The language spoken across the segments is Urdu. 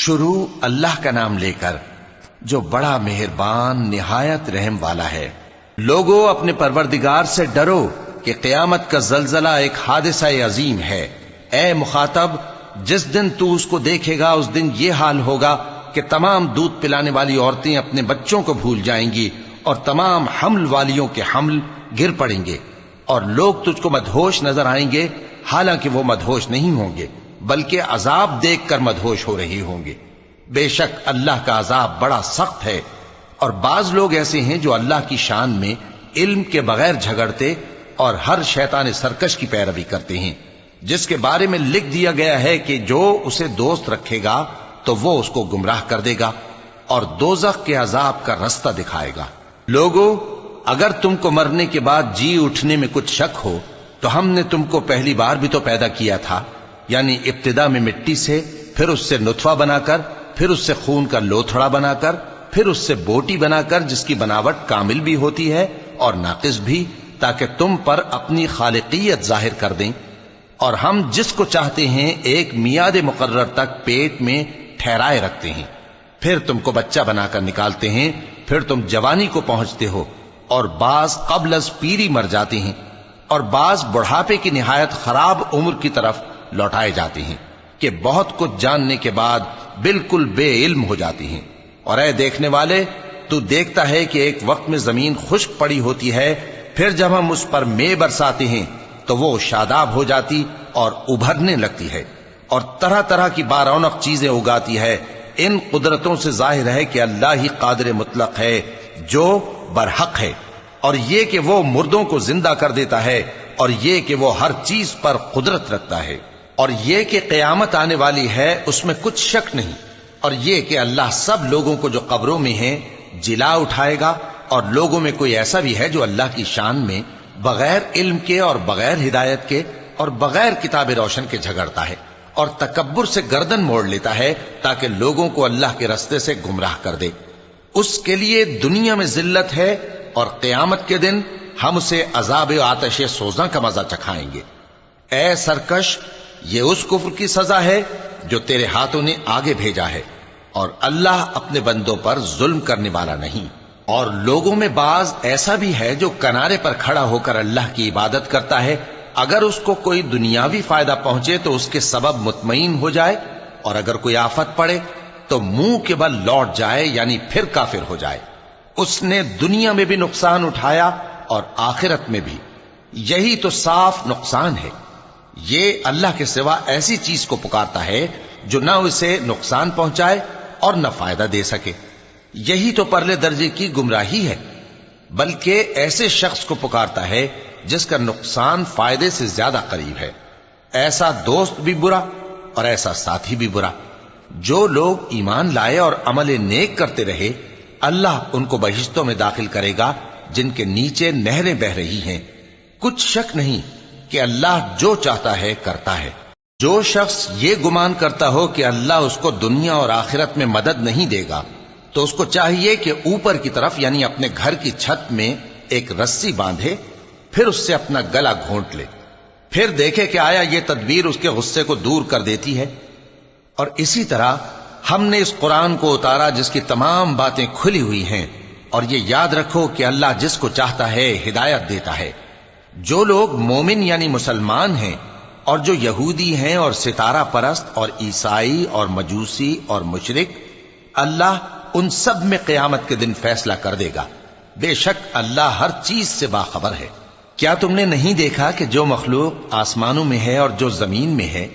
شروع اللہ کا نام لے کر جو بڑا مہربان نہایت رحم والا ہے۔ لوگو اپنے پروردگار سے ڈرو کہ قیامت کا زلزلہ ایک حادثہ عظیم ہے۔ اے مخاطب، جس دن تو اس کو دیکھے گا اس دن یہ حال ہوگا کہ تمام دودھ پلانے والی عورتیں اپنے بچوں کو بھول جائیں گی اور تمام حمل والیوں کے حمل گر پڑیں گے، اور لوگ تجھ کو مدہوش نظر آئیں گے حالانکہ وہ مدہوش نہیں ہوں گے بلکہ عذاب دیکھ کر مدہوش ہو رہے ہوں گے۔ بے شک اللہ کا عذاب بڑا سخت ہے۔ اور بعض لوگ ایسے ہیں جو اللہ کی شان میں علم کے بغیر جھگڑتے اور ہر شیطان سرکش کی پیروی کرتے ہیں، جس کے بارے میں لکھ دیا گیا ہے کہ جو اسے دوست رکھے گا تو وہ اس کو گمراہ کر دے گا اور دوزخ کے عذاب کا رستہ دکھائے گا۔ لوگو، اگر تم کو مرنے کے بعد جی اٹھنے میں کچھ شک ہو تو ہم نے تم کو پہلی بار بھی تو پیدا کیا تھا، یعنی ابتدا میں مٹی سے، پھر اس سے نطفہ بنا کر، پھر اس سے خون کا لوتھڑا بنا کر، پھر اس سے بوٹی بنا کر جس کی بناوٹ کامل بھی ہوتی ہے اور ناقص بھی، تاکہ تم پر اپنی خالقیت ظاہر کر دیں۔ اور ہم جس کو چاہتے ہیں ایک میعاد مقرر تک پیٹ میں ٹھہرائے رکھتے ہیں، پھر تم کو بچہ بنا کر نکالتے ہیں، پھر تم جوانی کو پہنچتے ہو، اور بعض قبل از پیری مر جاتے ہیں، اور بعض بڑھاپے کی نہایت خراب عمر کی طرف لوٹائے جاتے ہیں کہ بہت کچھ جاننے کے بعد بالکل بے علم ہو جاتی ہیں۔ اور اے دیکھنے والے، تو دیکھتا ہے کہ ایک وقت میں زمین خشک پڑی ہوتی ہے، پھر جب ہم اس پر مے برساتے ہیں تو وہ شاداب ہو جاتی اور ابھرنے لگتی ہے اور طرح طرح کی بارونق چیزیں اگاتی ہے۔ ان قدرتوں سے ظاہر ہے کہ اللہ ہی قادر مطلق ہے جو برحق ہے، اور یہ کہ وہ مردوں کو زندہ کر دیتا ہے، اور یہ کہ وہ ہر چیز پر قدرت رکھتا ہے، اور یہ کہ قیامت آنے والی ہے اس میں کچھ شک نہیں، اور یہ کہ اللہ سب لوگوں کو جو قبروں میں ہیں جلا اٹھائے گا، اور لوگوں میں کوئی ایسا بھی ہے جو اللہ کی شان میں بغیر علم کے اور بغیر ہدایت کے اور بغیر کتاب روشن کے جھگڑتا ہے اور تکبر سے گردن موڑ لیتا ہے تاکہ لوگوں کو اللہ کے رستے سے گمراہ کر دے۔ اس کے لیے دنیا میں ذلت ہے، اور قیامت کے دن ہم اسے عذاب آتش سوزاں کا مزہ چکھائیں گے۔ اے سرکش، یہ اس کفر کی سزا ہے جو تیرے ہاتھوں نے آگے بھیجا ہے، اور اللہ اپنے بندوں پر ظلم کرنے والا نہیں۔ اور لوگوں میں بعض ایسا بھی ہے جو کنارے پر کھڑا ہو کر اللہ کی عبادت کرتا ہے، اگر اس کو کوئی دنیاوی فائدہ پہنچے تو اس کے سبب مطمئن ہو جائے، اور اگر کوئی آفت پڑے تو منہ کے بل لوٹ جائے، یعنی پھر کافر ہو جائے۔ اس نے دنیا میں بھی نقصان اٹھایا اور آخرت میں بھی، یہی تو صاف نقصان ہے۔ یہ اللہ کے سوا ایسی چیز کو پکارتا ہے جو نہ اسے نقصان پہنچائے اور نہ فائدہ دے سکے، یہی تو پرلے درجے کی گمراہی ہے۔ بلکہ ایسے شخص کو پکارتا ہے جس کا نقصان فائدے سے زیادہ قریب ہے۔ ایسا دوست بھی برا اور ایسا ساتھی بھی برا۔ جو لوگ ایمان لائے اور عمل نیک کرتے رہے، اللہ ان کو بہشتوں میں داخل کرے گا جن کے نیچے نہریں بہ رہی ہیں۔ کچھ شک نہیں کہ اللہ جو چاہتا ہے کرتا ہے۔ جو شخص یہ گمان کرتا ہو کہ اللہ اس کو دنیا اور آخرت میں مدد نہیں دے گا تو اس کو چاہیے کہ اوپر کی طرف یعنی اپنے گھر کی چھت میں ایک رسی باندھے، پھر اس سے اپنا گلا گھونٹ لے، پھر دیکھے کہ آیا یہ تدبیر اس کے غصے کو دور کر دیتی ہے۔ اور اسی طرح ہم نے اس قرآن کو اتارا جس کی تمام باتیں کھلی ہوئی ہیں، اور یہ یاد رکھو کہ اللہ جس کو چاہتا ہے ہدایت دیتا ہے۔ جو لوگ مومن یعنی مسلمان ہیں اور جو یہودی ہیں اور ستارہ پرست اور عیسائی اور مجوسی اور مشرک، اللہ ان سب میں قیامت کے دن فیصلہ کر دے گا۔ بے شک اللہ ہر چیز سے باخبر ہے۔ کیا تم نے نہیں دیکھا کہ جو مخلوق آسمانوں میں ہے اور جو زمین میں ہے،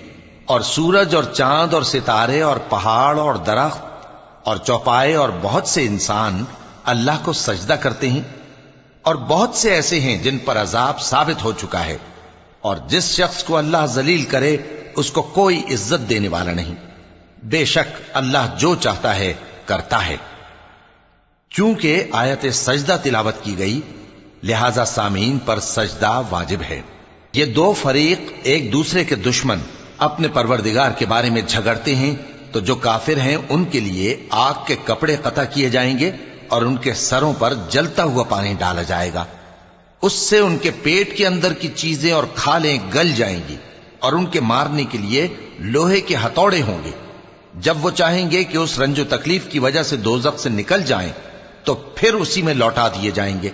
اور سورج اور چاند اور ستارے اور پہاڑ اور درخت اور چوپائے اور بہت سے انسان اللہ کو سجدہ کرتے ہیں، اور بہت سے ایسے ہیں جن پر عذاب ثابت ہو چکا ہے، اور جس شخص کو اللہ ذلیل کرے اس کو کوئی عزت دینے والا نہیں۔ بے شک اللہ جو چاہتا ہے کرتا ہے۔ چونکہ آیت سجدہ تلاوت کی گئی لہذا سامعین پر سجدہ واجب ہے۔ یہ دو فریق ایک دوسرے کے دشمن اپنے پروردگار کے بارے میں جھگڑتے ہیں، تو جو کافر ہیں ان کے لیے آگ کے کپڑے قطع کیے جائیں گے اور ان کے سروں پر جلتا ہوا پانی ڈالا جائے گا، اس سے ان کے پیٹ کے اندر کی چیزیں اور کھالیں گل جائیں گی، اور ان کے مارنے کے لیے لوہے کے ہتھوڑے ہوں گے۔ جب وہ چاہیں گے کہ اس رنج و تکلیف کی وجہ سے دوزخ سے نکل جائیں تو پھر اسی میں لوٹا دیے جائیں گے،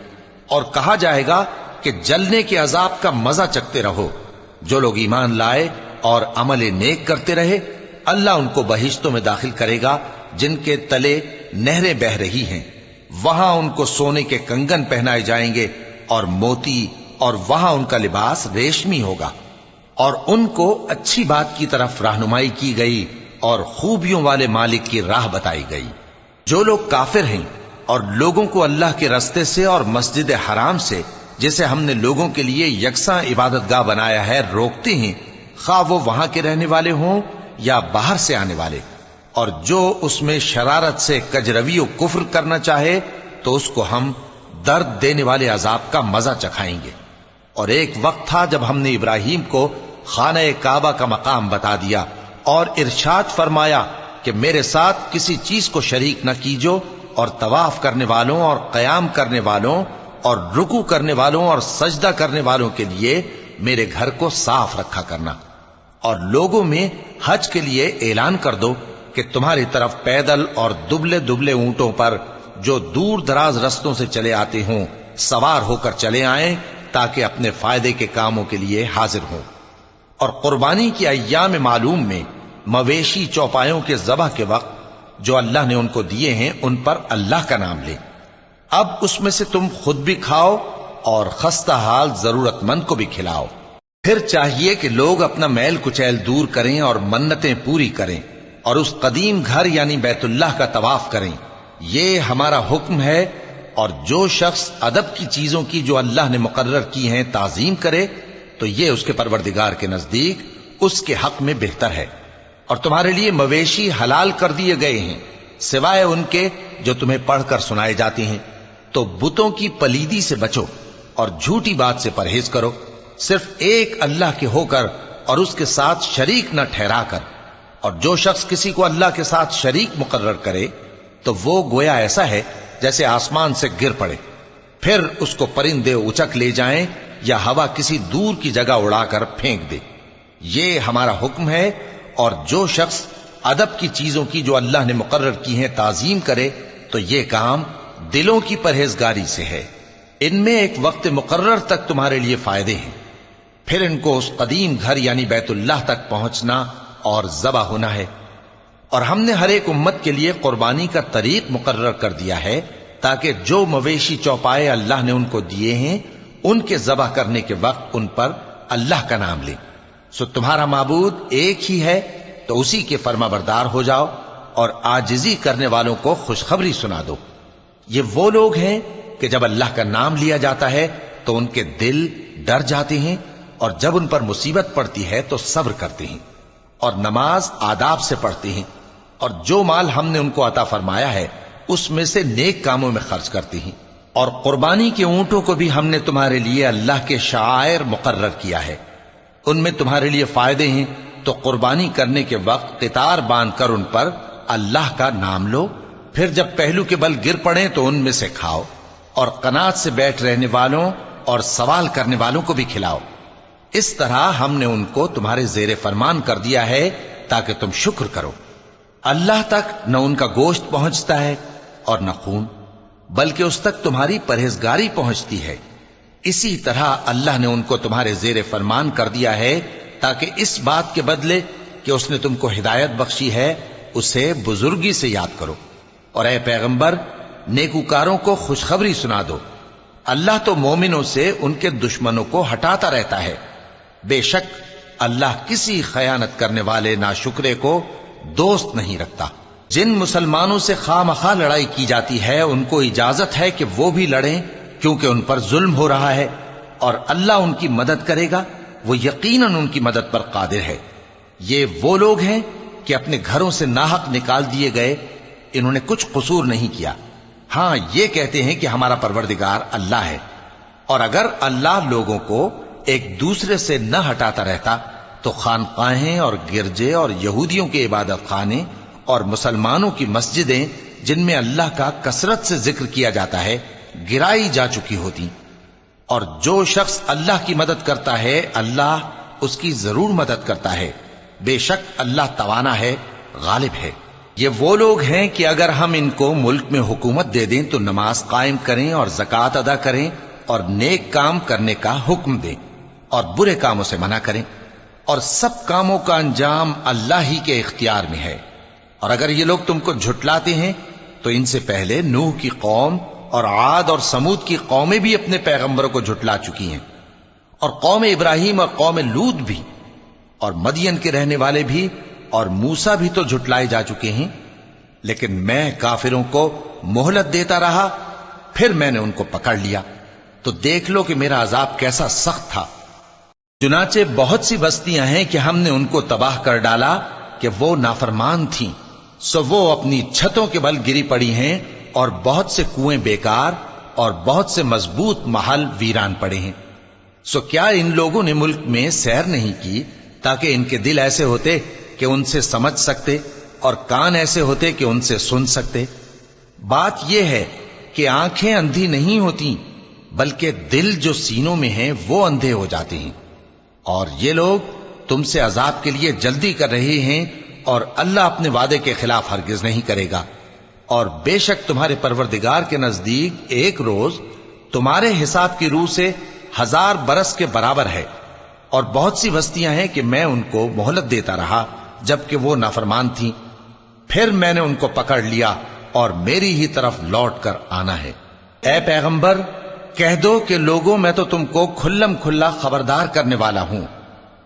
اور کہا جائے گا کہ جلنے کے عذاب کا مزہ چکھتے رہو۔ جو لوگ ایمان لائے اور عمل نیک کرتے رہے، اللہ ان کو بہشتوں میں داخل کرے گا جن کے تلے نہریں بہ رہی ہیں، وہاں ان کو سونے کے کنگن پہنائے جائیں گے اور موتی، اور وہاں ان کا لباس ریشمی ہوگا، اور ان کو اچھی بات کی طرف رہنمائی کی گئی اور خوبیوں والے مالک کی راہ بتائی گئی۔ جو لوگ کافر ہیں اور لوگوں کو اللہ کے رستے سے اور مسجد حرام سے، جسے ہم نے لوگوں کے لیے یکساں عبادت گاہ بنایا ہے، روکتے ہیں، خواہ وہ وہاں کے رہنے والے ہوں یا باہر سے آنے والے، اور جو اس میں شرارت سے کجروی و کفر کرنا چاہے تو اس کو ہم درد دینے والے عذاب کا مزہ چکھائیں گے۔ اور ایک وقت تھا جب ہم نے ابراہیم کو خانہ کعبہ کا مقام بتا دیا اور ارشاد فرمایا کہ میرے ساتھ کسی چیز کو شریک نہ کیجو، اور طواف کرنے والوں اور قیام کرنے والوں اور رکوع کرنے والوں اور سجدہ کرنے والوں کے لیے میرے گھر کو صاف رکھا کرنا، اور لوگوں میں حج کے لیے اعلان کر دو کہ تمہاری طرف پیدل اور دبلے دبلے اونٹوں پر جو دور دراز رستوں سے چلے آتے ہوں سوار ہو کر چلے آئیں، تاکہ اپنے فائدے کے کاموں کے لیے حاضر ہوں۔ اور قربانی کی ایام معلوم میں مویشی چوپایوں کے ذبح کے وقت جو اللہ نے ان کو دیے ہیں ان پر اللہ کا نام لیں۔ اب اس میں سے تم خود بھی کھاؤ اور خستہ حال ضرورت مند کو بھی کھلاؤ۔ پھر چاہیے کہ لوگ اپنا میل کچیل دور کریں اور منتیں پوری کریں اور اس قدیم گھر یعنی بیت اللہ کا طواف کریں، یہ ہمارا حکم ہے۔ اور جو شخص ادب کی چیزوں کی جو اللہ نے مقرر کی ہیں تعظیم کرے تو یہ اس کے پروردگار کے نزدیک اس کے حق میں بہتر ہے۔ اور تمہارے لیے مویشی حلال کر دیے گئے ہیں سوائے ان کے جو تمہیں پڑھ کر سنائے جاتے ہیں، تو بتوں کی پلیدی سے بچو اور جھوٹی بات سے پرہیز کرو، صرف ایک اللہ کے ہو کر اور اس کے ساتھ شریک نہ ٹھہرا کر۔ اور جو شخص کسی کو اللہ کے ساتھ شریک مقرر کرے تو وہ گویا ایسا ہے جیسے آسمان سے گر پڑے، پھر اس کو پرندے اچک لے جائیں یا ہوا کسی دور کی جگہ اڑا کر پھینک دے۔ یہ ہمارا حکم ہے۔ اور جو شخص ادب کی چیزوں کی جو اللہ نے مقرر کی ہیں تعظیم کرے تو یہ کام دلوں کی پرہیزگاری سے ہے۔ ان میں ایک وقت مقرر تک تمہارے لیے فائدے ہیں، پھر ان کو اس قدیم گھر یعنی بیت اللہ تک پہنچنا اور ذبح ہونا ہے۔ اور ہم نے ہر ایک امت کے لیے قربانی کا طریق مقرر کر دیا ہے تاکہ جو مویشی چوپائے اللہ نے ان کو دیے ہیں ان کے ذبح کرنے کے وقت ان پر اللہ کا نام لیں۔ سو تمہارا معبود ایک ہی ہے، تو اسی کے فرما بردار ہو جاؤ اور عاجزی کرنے والوں کو خوشخبری سنا دو۔ یہ وہ لوگ ہیں کہ جب اللہ کا نام لیا جاتا ہے تو ان کے دل ڈر جاتے ہیں، اور جب ان پر مصیبت پڑتی ہے تو صبر کرتے ہیں اور نماز آداب سے پڑھتے ہیں، اور جو مال ہم نے ان کو عطا فرمایا ہے اس میں سے نیک کاموں میں خرچ کرتے ہیں۔ اور قربانی کے اونٹوں کو بھی ہم نے تمہارے لیے اللہ کے شعائر مقرر کیا ہے، ان میں تمہارے لیے فائدے ہیں، تو قربانی کرنے کے وقت قطار باندھ کر ان پر اللہ کا نام لو، پھر جب پہلو کے بل گر پڑیں تو ان میں سے کھاؤ، اور قناعت سے بیٹھ رہنے والوں اور سوال کرنے والوں کو بھی کھلاؤ۔ اس طرح ہم نے ان کو تمہارے زیر فرمان کر دیا ہے تاکہ تم شکر کرو۔ اللہ تک نہ ان کا گوشت پہنچتا ہے اور نہ خون، بلکہ اس تک تمہاری پرہیزگاری پہنچتی ہے۔ اسی طرح اللہ نے ان کو تمہارے زیر فرمان کر دیا ہے تاکہ اس بات کے بدلے کہ اس نے تم کو ہدایت بخشی ہے اسے بزرگی سے یاد کرو۔ اور اے پیغمبر، نیکوکاروں کو خوشخبری سنا دو، اللہ تو مومنوں سے ان کے دشمنوں کو ہٹاتا رہتا ہے۔ بے شک اللہ کسی خیانت کرنے والے ناشکرے کو دوست نہیں رکھتا۔ جن مسلمانوں سے خواہ مخواہ لڑائی کی جاتی ہے ان کو اجازت ہے کہ وہ بھی لڑیں، کیونکہ ان پر ظلم ہو رہا ہے، اور اللہ ان کی مدد کرے گا، وہ یقیناً ان کی مدد پر قادر ہے۔ یہ وہ لوگ ہیں کہ اپنے گھروں سے ناحق نکال دیے گئے، انہوں نے کچھ قصور نہیں کیا، ہاں یہ کہتے ہیں کہ ہمارا پروردگار اللہ ہے۔ اور اگر اللہ لوگوں کو ایک دوسرے سے نہ ہٹاتا رہتا تو خانقاہیں اور گرجے اور یہودیوں کے عبادت خانے اور مسلمانوں کی مسجدیں جن میں اللہ کا کثرت سے ذکر کیا جاتا ہے گرائی جا چکی ہوتی۔ اور جو شخص اللہ کی مدد کرتا ہے اللہ اس کی ضرور مدد کرتا ہے، بے شک اللہ توانا ہے غالب ہے۔ یہ وہ لوگ ہیں کہ اگر ہم ان کو ملک میں حکومت دے دیں تو نماز قائم کریں اور زکوٰۃ ادا کریں اور نیک کام کرنے کا حکم دیں اور برے کاموں سے منع کریں، اور سب کاموں کا انجام اللہ ہی کے اختیار میں ہے۔ اور اگر یہ لوگ تم کو جھٹلاتے ہیں تو ان سے پہلے نوح کی قوم اور عاد اور سمود کی قومیں بھی اپنے پیغمبروں کو جھٹلا چکی ہیں، اور قوم ابراہیم اور قوم لوط بھی، اور مدین کے رہنے والے بھی، اور موسیٰ بھی تو جھٹلائے جا چکے ہیں۔ لیکن میں کافروں کو مہلت دیتا رہا، پھر میں نے ان کو پکڑ لیا، تو دیکھ لو کہ میرا عذاب کیسا سخت تھا۔ چنانچہ بہت سی بستیاں ہیں کہ ہم نے ان کو تباہ کر ڈالا کہ وہ نافرمان تھیں، سو وہ اپنی چھتوں کے بل گری پڑی ہیں، اور بہت سے کنویں بیکار اور بہت سے مضبوط محل ویران پڑے ہیں۔ سو کیا ان لوگوں نے ملک میں سیر نہیں کی تاکہ ان کے دل ایسے ہوتے کہ ان سے سمجھ سکتے اور کان ایسے ہوتے کہ ان سے سن سکتے؟ بات یہ ہے کہ آنکھیں اندھی نہیں ہوتی، بلکہ دل جو سینوں میں ہیں وہ اندھے ہو جاتے ہیں۔ اور یہ لوگ تم سے عذاب کے لیے جلدی کر رہے ہیں، اور اللہ اپنے وعدے کے خلاف ہرگز نہیں کرے گا۔ اور بے شک تمہارے پروردگار کے نزدیک ایک روز تمہارے حساب کی روح سے 1000 برس کے برابر ہے۔ اور بہت سی بستیاں ہیں کہ میں ان کو مہلت دیتا رہا جبکہ وہ نافرمان تھیں، پھر میں نے ان کو پکڑ لیا اور میری ہی طرف لوٹ کر آنا ہے۔ اے پیغمبر کہہ دو کہ لوگوں میں تو تم کو کھلم کھلا خبردار کرنے والا ہوں،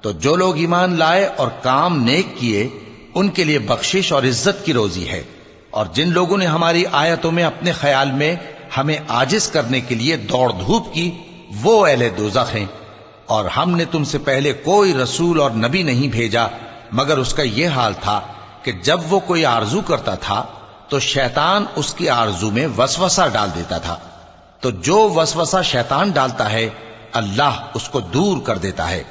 تو جو لوگ ایمان لائے اور کام نیک کیے ان کے لیے بخشش اور عزت کی روزی ہے، اور جن لوگوں نے ہماری آیتوں میں اپنے خیال میں ہمیں عاجز کرنے کے لیے دوڑ دھوپ کی وہ اہل دوزخ ہیں۔ اور ہم نے تم سے پہلے کوئی رسول اور نبی نہیں بھیجا مگر اس کا یہ حال تھا کہ جب وہ کوئی آرزو کرتا تھا تو شیطان اس کی آرزو میں وسوسہ ڈال دیتا تھا، تو جو وسوسہ شیطان ڈالتا ہے اللہ اس کو دور کر دیتا ہے،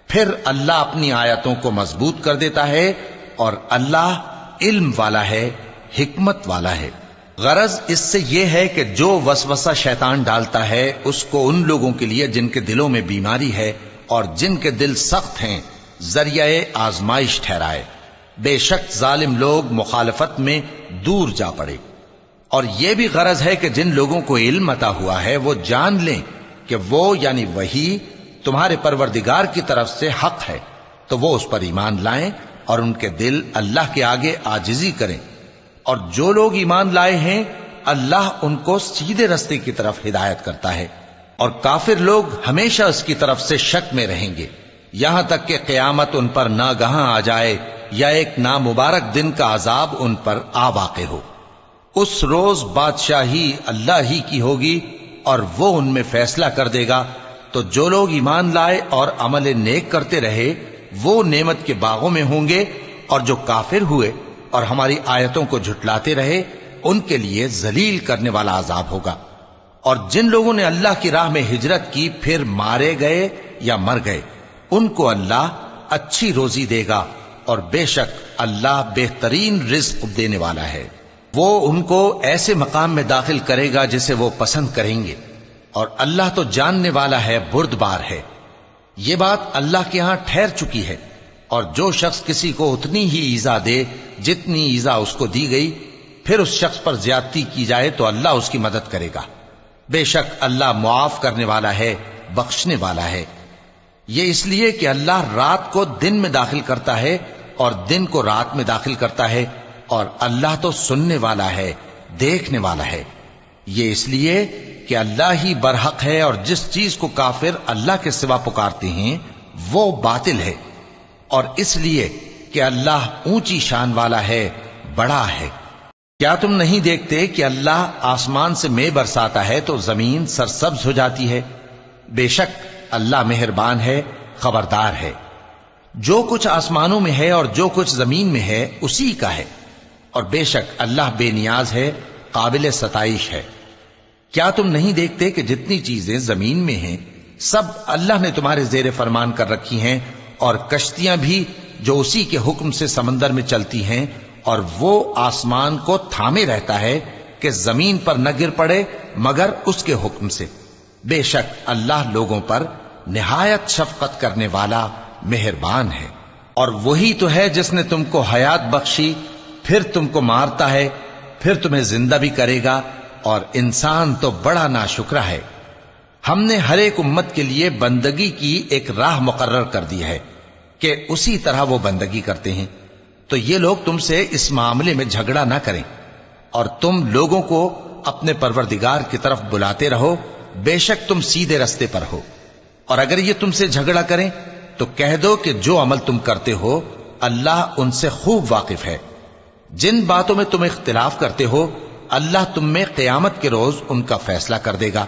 پھر اللہ اپنی آیتوں کو مضبوط کر دیتا ہے، اور اللہ علم والا ہے، حکمت والا ہے۔ غرض اس سے یہ ہے کہ جو وسوسہ شیطان ڈالتا ہے اس کو ان لوگوں کے لیے جن کے دلوں میں بیماری ہے اور جن کے دل سخت ہیں ذریعہ آزمائش ٹھہرائے۔ بے شک ظالم لوگ مخالفت میں دور جا پڑے۔ اور یہ بھی غرض ہے کہ جن لوگوں کو علم عطا ہوا ہے وہ جان لیں کہ وہ یعنی وحی تمہارے پروردگار کی طرف سے حق ہے، تو وہ اس پر ایمان لائیں اور ان کے دل اللہ کے آگے عاجزی کریں۔ اور جو لوگ ایمان لائے ہیں اللہ ان کو سیدھے رستے کی طرف ہدایت کرتا ہے، اور کافر لوگ ہمیشہ اس کی طرف سے شک میں رہیں گے یہاں تک کہ قیامت ان پر ناگہاں آ جائے یا ایک نامبارک دن کا عذاب ان پر آ واقع ہو۔ اس روز بادشاہی اللہ ہی کی ہوگی اور وہ ان میں فیصلہ کر دے گا، تو جو لوگ ایمان لائے اور عمل نیک کرتے رہے وہ نعمت کے باغوں میں ہوں گے، اور جو کافر ہوئے اور ہماری آیتوں کو جھٹلاتے رہے ان کے لیے ذلیل کرنے والا عذاب ہوگا۔ اور جن لوگوں نے اللہ کی راہ میں ہجرت کی پھر مارے گئے یا مر گئے ان کو اللہ اچھی روزی دے گا، اور بے شک اللہ بہترین رزق دینے والا ہے۔ وہ ان کو ایسے مقام میں داخل کرے گا جسے وہ پسند کریں گے، اور اللہ تو جاننے والا ہے، بردبار ہے۔ یہ بات اللہ کے ہاں ٹھہر چکی ہے، اور جو شخص کسی کو اتنی ہی ایذا دے جتنی ایذا اس کو دی گئی، پھر اس شخص پر زیادتی کی جائے تو اللہ اس کی مدد کرے گا۔ بے شک اللہ معاف کرنے والا ہے، بخشنے والا ہے۔ یہ اس لیے کہ اللہ رات کو دن میں داخل کرتا ہے اور دن کو رات میں داخل کرتا ہے، اور اللہ تو سننے والا ہے، دیکھنے والا ہے۔ یہ اس لیے کہ اللہ ہی برحق ہے، اور جس چیز کو کافر اللہ کے سوا پکارتے ہیں وہ باطل ہے، اور اس لیے کہ اللہ اونچی شان والا ہے، بڑا ہے۔ کیا تم نہیں دیکھتے کہ اللہ آسمان سے مے برساتا ہے تو زمین سرسبز ہو جاتی ہے؟ بے شک اللہ مہربان ہے، خبردار ہے۔ جو کچھ آسمانوں میں ہے اور جو کچھ زمین میں ہے اسی کا ہے، اور بے شک اللہ بے نیاز ہے، قابل ستائش ہے۔ کیا تم نہیں دیکھتے کہ جتنی چیزیں زمین میں ہیں سب اللہ نے تمہارے زیر فرمان کر رکھی ہیں، اور کشتیاں بھی جو اسی کے حکم سے سمندر میں چلتی ہیں، اور وہ آسمان کو تھامے رہتا ہے کہ زمین پر نہ گر پڑے مگر اس کے حکم سے۔ بے شک اللہ لوگوں پر نہایت شفقت کرنے والا مہربان ہے۔ اور وہی تو ہے جس نے تم کو حیات بخشی، پھر تم کو مارتا ہے، پھر تمہیں زندہ بھی کرے گا، اور انسان تو بڑا ناشکرا ہے۔ ہم نے ہر ایک امت کے لیے بندگی کی ایک راہ مقرر کر دی ہے کہ اسی طرح وہ بندگی کرتے ہیں، تو یہ لوگ تم سے اس معاملے میں جھگڑا نہ کریں، اور تم لوگوں کو اپنے پروردگار کی طرف بلاتے رہو، بے شک تم سیدھے رستے پر ہو۔ اور اگر یہ تم سے جھگڑا کریں تو کہہ دو کہ جو عمل تم کرتے ہو اللہ ان سے خوب واقف ہے۔ جن باتوں میں تم اختلاف کرتے ہو اللہ تم میں قیامت کے روز ان کا فیصلہ کر دے گا۔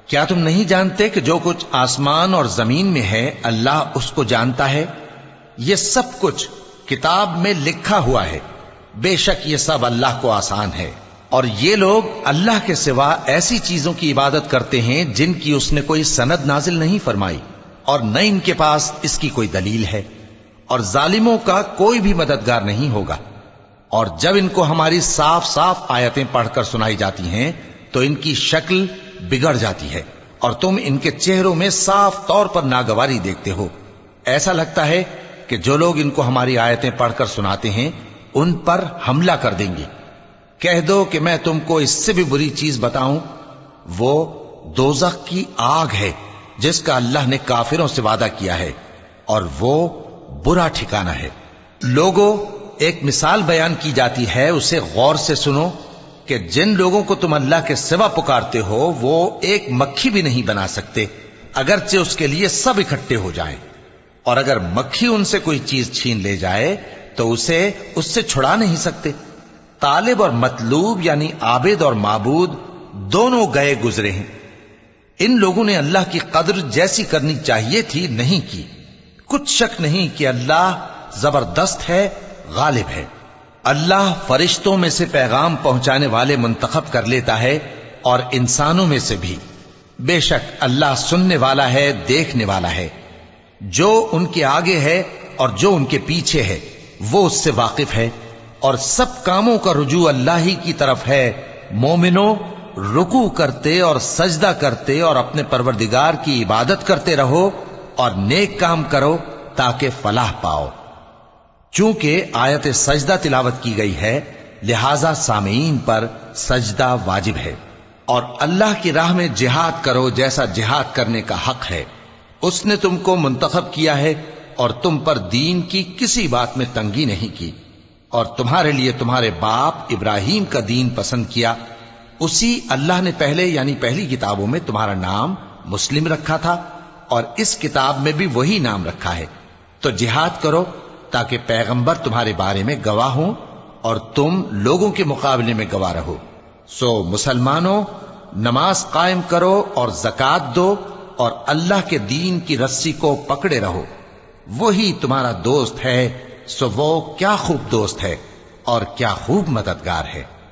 کیا تم نہیں جانتے کہ جو کچھ آسمان اور زمین میں ہے اللہ اس کو جانتا ہے؟ یہ سب کچھ کتاب میں لکھا ہوا ہے، بے شک یہ سب اللہ کو آسان ہے۔ اور یہ لوگ اللہ کے سوا ایسی چیزوں کی عبادت کرتے ہیں جن کی اس نے کوئی سند نازل نہیں فرمائی، اور نہ ان کے پاس اس کی کوئی دلیل ہے، اور ظالموں کا کوئی بھی مددگار نہیں ہوگا۔ اور جب ان کو ہماری صاف صاف آیتیں پڑھ کر سنائی جاتی ہیں تو ان کی شکل بگڑ جاتی ہے، اور تم ان کے چہروں میں صاف طور پر ناگواری دیکھتے ہو۔ ایسا لگتا ہے کہ جو لوگ ان کو ہماری آیتیں پڑھ کر سناتے ہیں ان پر حملہ کر دیں گے۔ کہہ دو کہ میں تم کو اس سے بھی بری چیز بتاؤں، وہ دوزخ کی آگ ہے جس کا اللہ نے کافروں سے وعدہ کیا ہے، اور وہ برا ٹھکانہ ہے۔ لوگوں، ایک مثال بیان کی جاتی ہے، اسے غور سے سنو کہ جن لوگوں کو تم اللہ کے سوا پکارتے ہو وہ ایک مکھی بھی نہیں بنا سکتے اگرچہ اس کے لیے سب اکٹھے ہو جائیں، اور اگر مکھی ان سے کوئی چیز چھین لے جائے تو اسے اس سے چھڑا نہیں سکتے۔ طالب اور مطلوب یعنی عابد اور معبود دونوں گئے گزرے ہیں۔ ان لوگوں نے اللہ کی قدر جیسی کرنی چاہیے تھی نہیں کی۔ کچھ شک نہیں کہ اللہ زبردست ہے، غالب ہے۔ اللہ فرشتوں میں سے پیغام پہنچانے والے منتخب کر لیتا ہے اور انسانوں میں سے بھی۔ بے شک اللہ سننے والا ہے، دیکھنے والا ہے۔ جو ان کے آگے ہے اور جو ان کے پیچھے ہے وہ اس سے واقف ہے، اور سب کاموں کا رجوع اللہ ہی کی طرف ہے۔ مومنوں، رکوع کرتے اور سجدہ کرتے اور اپنے پروردگار کی عبادت کرتے رہو اور نیک کام کرو تاکہ فلاح پاؤ۔ چونکہ آیت سجدہ تلاوت کی گئی ہے لہذا سامعین پر سجدہ واجب ہے۔ اور اللہ کی راہ میں جہاد کرو جیسا جہاد کرنے کا حق ہے۔ اس نے تم کو منتخب کیا ہے اور تم پر دین کی کسی بات میں تنگی نہیں کی، اور تمہارے لیے تمہارے باپ ابراہیم کا دین پسند کیا۔ اسی اللہ نے پہلے یعنی پہلی کتابوں میں تمہارا نام مسلم رکھا تھا، اور اس کتاب میں بھی وہی نام رکھا ہے۔ تو جہاد کرو تاکہ پیغمبر تمہارے بارے میں گواہ ہوں اور تم لوگوں کے مقابلے میں گواہ رہو۔ سو مسلمانوں، نماز قائم کرو اور زکوٰۃ دو اور اللہ کے دین کی رسی کو پکڑے رہو، وہی تمہارا دوست ہے۔ سو وہ کیا خوب دوست ہے اور کیا خوب مددگار ہے۔